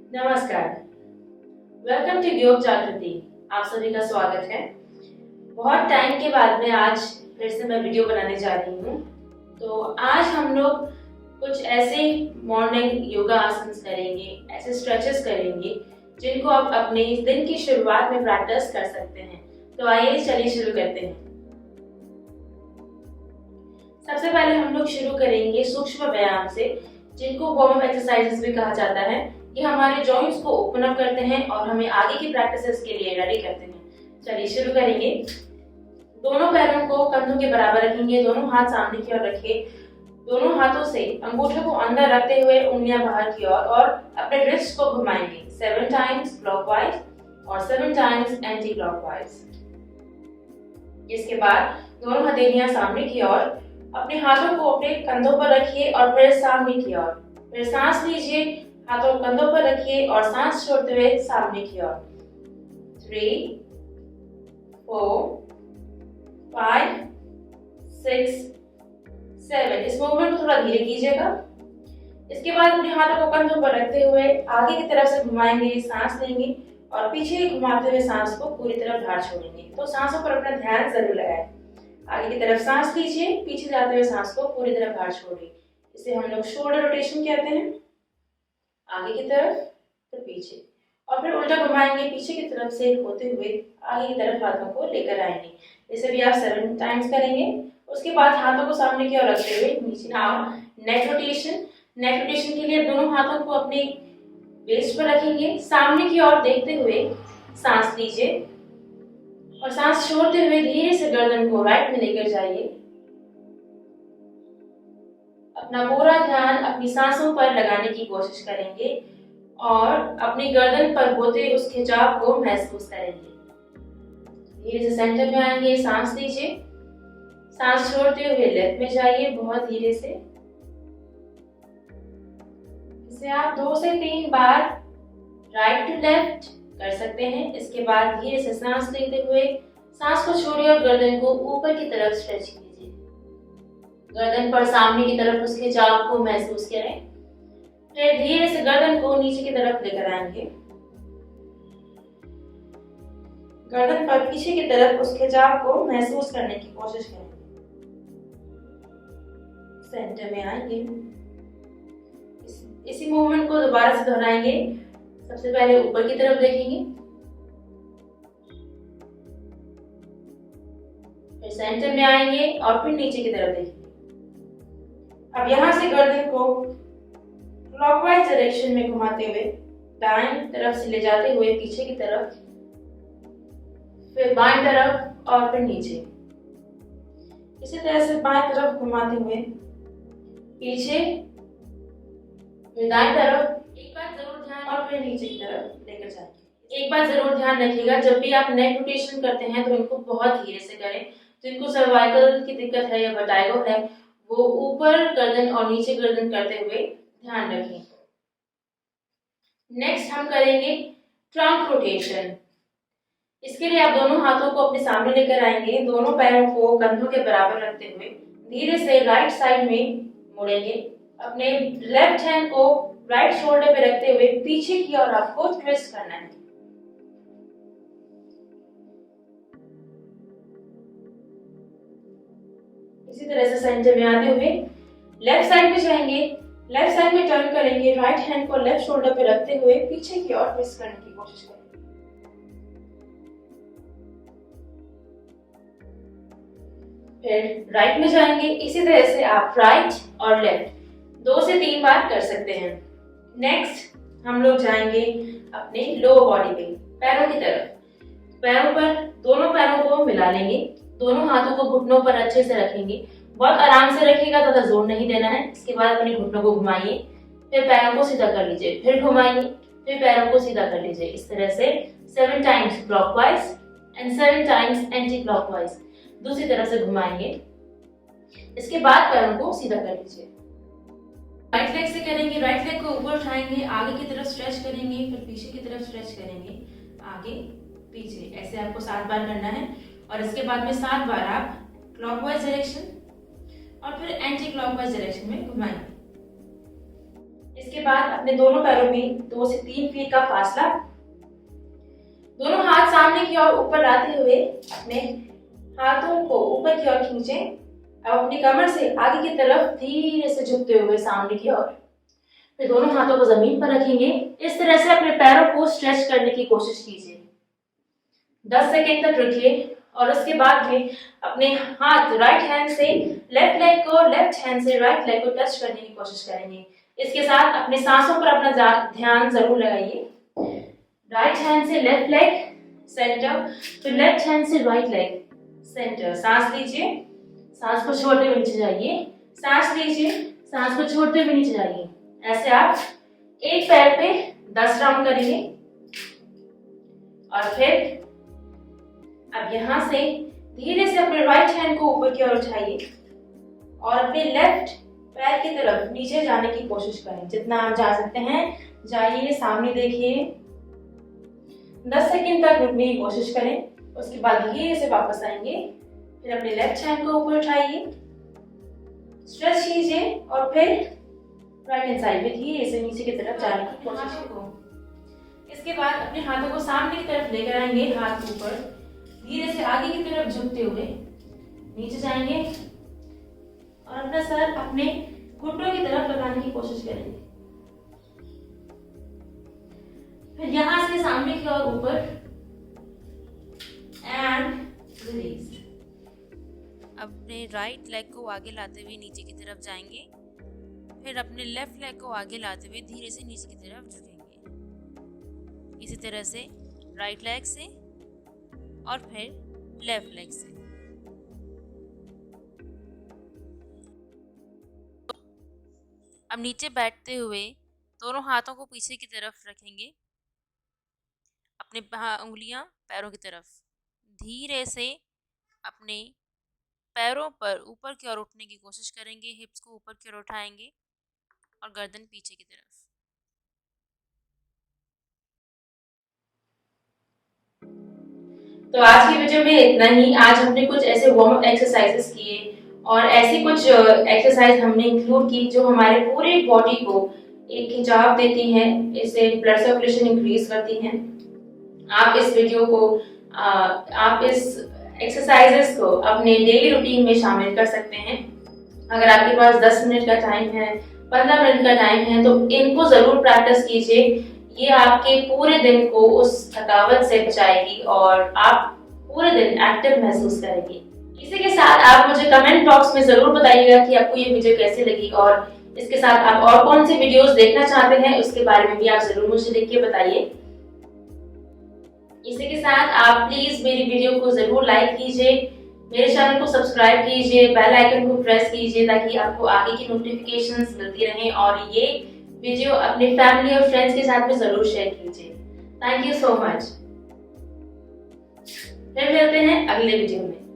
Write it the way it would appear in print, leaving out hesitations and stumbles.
नमस्कार। Welcome to योग जागृति। आप सभी का स्वागत है। बहुत टाइम के बाद में आज फिर से मैं वीडियो बनाने जा रही हूँ। तो आज हम लोग कुछ ऐसे मॉर्निंग योगा आसन करेंगे, ऐसे स्ट्रेचेस करेंगे जिनको आप अपने दिन की शुरुआत में प्रैक्टिस कर सकते हैं। तो आइए चलिए शुरू करते हैं। सबसे पहले हम लोग शुरू करेंगे सूक्ष्म व्यायाम से, जिनको वार्म अप एक्सरसाइजेस भी कहा जाता है। ये हमारे जॉइंट्स को ओपन अप करते हैं और हमें आगे की प्रैक्टिसेस के लिए रेडी करते हैं। चलिए शुरू करेंगे। दोनों पैरों को कंधों के बराबर रखेंगे, दोनों हाथ सामने की ओर रखिए। दोनों हाथों से अंगूठे को अंदर रखते हुए उंगलियां बाहर की ओर और अपने रिस्ट को घुमाएंगे 7 टाइम्स क्लॉकवाइज और 7 टाइम्स एंटी क्लॉकवाइज। इसके बाद दोनों हथेलियां सामने की ओर, अपने हाथों को अपने कंधों पर रखिए और फिर सामने की ओर। फिर सांस लीजिए, हाथों कंधों पर रखिए और सांस छोड़ते हुए सामने की ओर। 3, 4, 5, 6, 7। इस मूवमेंट को थोड़ा धीरे कीजिएगा। इसके बाद अपने हाथों को कंधों पर रखते हुए आगे की तरफ से घुमाएंगे, सांस लेंगे और पीछे घुमाते हुए सांस को पूरी तरफ बाहर छोड़ेंगे। तो सांसों पर अपना ध्यान जरूर लगाएं। आगे की तरफ सांस लीजिए, पीछे जाते हुए सांस को पूरी तरफ बाहर छोड़िए। इसे हम लोग शोल्डर रोटेशन कहते हैं। आगे की तरफ तो पीछे, और फिर उल्टा घुमाएंगे, पीछे की तरफ से होते हुए आगे की तरफ हाथों को लेकर आएंगे। इसे भी आप 7 टाइम्स करेंगे। उसके बाद हाथों को सामने की ओर रखते हुए नीचे। Now neck rotation. Neck rotation के लिए दोनों हाथों को अपने वेस्ट पर रखेंगे, सामने की ओर देखते हुए सांस लीजिए और सांस छोड़ते हुए धीरे से गर्दन को राइट में लेकर जाइए। अपना पूरा ध्यान अपनी सांसों पर लगाने की कोशिश करेंगे और अपनी गर्दन पर होते उस खिंचाव को महसूस करेंगे। धीरे से सेंटर में आएंगे, सांस लीजिए, सांस छोड़ते हुए लेफ्ट में जाइए बहुत धीरे से। इसे आप 2 से 3 बार राइट टू लेफ्ट कर सकते हैं। इसके बाद धीरे से सांस लेते हुए सांस को छोड़िए और गर्दन को ऊपर की तरफ स्ट्रेच कीजिए। गर्दन पर सामने की तरफ उस खिंचाव को महसूस करें। फिर धीरे से गर्दन को नीचे की तरफ लेकर आएंगे। गर्दन पर पीछे की तरफ उस खिंचाव को महसूस करने की कोशिश करें। सेंटर में आएंगे। इसी मूवमेंट को दोबारा से दोहराएंगे। सबसे पहले ऊपर की तरफ देखेंगे, फिर सेंटर में आएंगे और फिर नीचे की तरफ देखेंगे। अब यहाँ से गर्दन को क्लॉकवाइज डायरेक्शन में घुमाते हुए दाएं तरफ से ले जाते हुए पीछे की तरफ, फिर बाएं तरफ और फिर नीचे। इसी तरह से बाएं तरफ घुमाते हुए पीछे, फिर दाएं तरफ। एक बार जरूर ध्यान, और फिर नीचे की तरफ लेकर जाएंगे। एक बार जरूर ध्यान रखिएगा, जब भी आप नेक रोटेशन करते हैं तो इनको बहुत धीरे से करें। जिनको सर्वाइकल की दिक्कत है या वर्टाइगो है, वो ऊपर गर्दन और नीचे गर्दन करते हुए ध्यान रखें। नेक्स्ट हम करेंगे ट्रंक रोटेशन। इसके लिए आप दोनों हाथों को अपने सामने लेकर आएंगे, दोनों पैरों को कंधों के बराबर रखते हुए धीरे से राइट साइड में मुड़ेंगे। अपने लेफ्ट हैंड को राइट शोल्डर पे रखते हुए पीछे की ओर आपको ट्विस्ट करना है। इसी तरह से सेंटर में आते हुए लेफ्ट साइड में जाएंगे, लेफ्ट साइड में टर्न करेंगे, राइट हैंड को लेफ्ट शोल्डर पे रखते हुए पीछे की ओर ट्विस्ट करने की कोशिश करेंगे। फिर राइट में जाएंगे। इसी तरह से आप राइट और लेफ्ट 2 से 3 बार कर सकते हैं। नेक्स्ट हम लोग जाएंगे अपने लोअर बॉडी पे, पैरों की तरफ। पैरों पर दोनों पैरों को मिला लेंगे, दोनों हाथों को घुटनों पर अच्छे से रखेंगे। बहुत आराम से रखिएगा, ज्यादा जोर नहीं देना है। इसके बाद अपने घुटनों को घुमाइए, फिर पैरों को सीधा कर लीजिए, फिर घुमाइए, फिर पैरों को सीधा कर लीजिए। इस तरह से 7 times clockwise and 7 times anti clockwise. दूसरी तरफ से घुमाएंगे। इसके बाद पैरों को सीधा कर लीजिए। राइट लेग से करेंगे। राइट लेग को ऊपर उठाएंगे, आगे की तरफ स्ट्रेच करेंगे, फिर पीछे की तरफ स्ट्रेच करेंगे, आगे पीछे। ऐसे आपको 7 बार करना है और इसके बाद में 7 बार आप क्लॉकवाइज डायरेक्शन और फिर एंटी क्लॉकवाइज डायरेक्शन में घुमाएंगे। इसके बाद अपने दोनों पैरों में 2 से 3 फीट का फासला, दोनों हाथ सामने की ओर ऊपर लाते हुए अपने हाथों को ऊपर की ओर खींचे। अब अपनी कमर से आगे की तरफ धीरे से झुकते हुए सामने की ओर, फिर दोनों हाथों को जमीन पर रखेंगे। इस तरह से अपने पैरों को स्ट्रेच करने की कोशिश कीजिए। 10 सेकेंड तक रुकिए और उसके बाद में अपने हाथ राइट हैंड से लेफ्ट लेग को, लेफ्ट हैंड से राइट लेग को टच करने की कोशिश करेंगे। इसके साथ अपने सांसों पर अपना ध्यान जरूर लगाइए। राइट हैंड से लेफ्ट लेग सेंटर, फिर लेफ्ट हैंड से राइट लेग सेंटर। सांस लीजिए, सांस को छोड़ते हुए नीचे जाइए, सांस लीजिए, सांस को छोड़ते हुए नीचे जाइए। ऐसे आप एक पैर पे 10 राउंड करेंगे। और फिर अब यहां से धीरे से अपने राइट हैंड को ऊपर की ओर उठाइए और अपने लेफ्ट पैर की तरफ नीचे जाने की कोशिश करें। जितना आप जा सकते हैं जाइए, सामने देखिए। 10 सेकंड तक रुकने की कोशिश करें। उसके बाद धीरे से वापस आएंगे। फिर अपने लेफ्ट हैंड को ऊपर उठाइए, स्ट्रेच कीजिए और फिर राइट हैंड साइड में धीरे से नीचे की तरफ जाने की कोशिश करें। इसके बाद अपने हाथों को सामने की तरफ लेकर आएंगे, हाथ ऊपर, धीरे से आगे की तरफ झुकते हुए नीचे जाएंगे और अपना सर अपने घुटनों की तरफ लगाने की कोशिश करेंगे। फिर यहां से सामने की ओर ऊपर एंड रिलीज। अपने राइट लेग को आगे लाते हुए नीचे की तरफ जाएंगे, फिर अपने लेफ्ट लेग को आगे लाते हुए धीरे से नीचे की तरफ झुकेंगे। इसी तरह से राइट लेग से और फिर लेफ्ट लेग से। अब नीचे बैठते हुए दोनों हाथों को पीछे की तरफ रखेंगे, अपने उंगलियां पैरों की तरफ। धीरे से अपने पैरों पर ऊपर की ओर उठने की कोशिश करेंगे, हिप्स को ऊपर की ओर उठाएंगे और गर्दन पीछे की तरफ। तो आज की वीडियो में इतना ही। आज हमने कुछ ऐसे वार्म अप एक्सरसाइजेस किए और ऐसी कुछ एक्सरसाइज हमने इंक्लूड की जो हमारे पूरे बॉडी को एक खिंचाव देती हैं, इससे ब्लड सर्कुलेशन इंक्रीज करती हैं। आप इस वीडियो को आप इस एक्सरसाइजेस को अपने डेली रूटीन में शामिल कर सकते हैं। अगर आपके पास 10 मिनट का टाइम है, 15 मिनट का टाइम है, तो इनको जरूर प्रैक्टिस कीजिए। ये आपके पूरे दिन को उस थकावट से बचाएगी और आप पूरे दिन एक्टिव महसूस करेंगे। इसी के साथ आप मुझे कमेंट बॉक्स में जरूर बताइएगा कि आपको ये वीडियो कैसी लगी और इसके साथ आप और कौन सी वीडियोस देखना चाहते हैं, उसके बारे में भी आप जरूर मुझे लिख के बताइए। इसी के साथ आप प्लीज मेरी वीडियो को जरूर लाइक कीजिए, मेरे चैनल को सब्सक्राइब कीजिए, बेल आइकन को प्रेस कीजिए ताकि आपको आगे की नोटिफिकेशंस मिलती रहें और ये वीडियो अपने फैमिली और फ्रेंड्स के साथ में जरूर शेयर कीजिए। Thank you so much. फिर मिलते हैं अगले वीडियो में।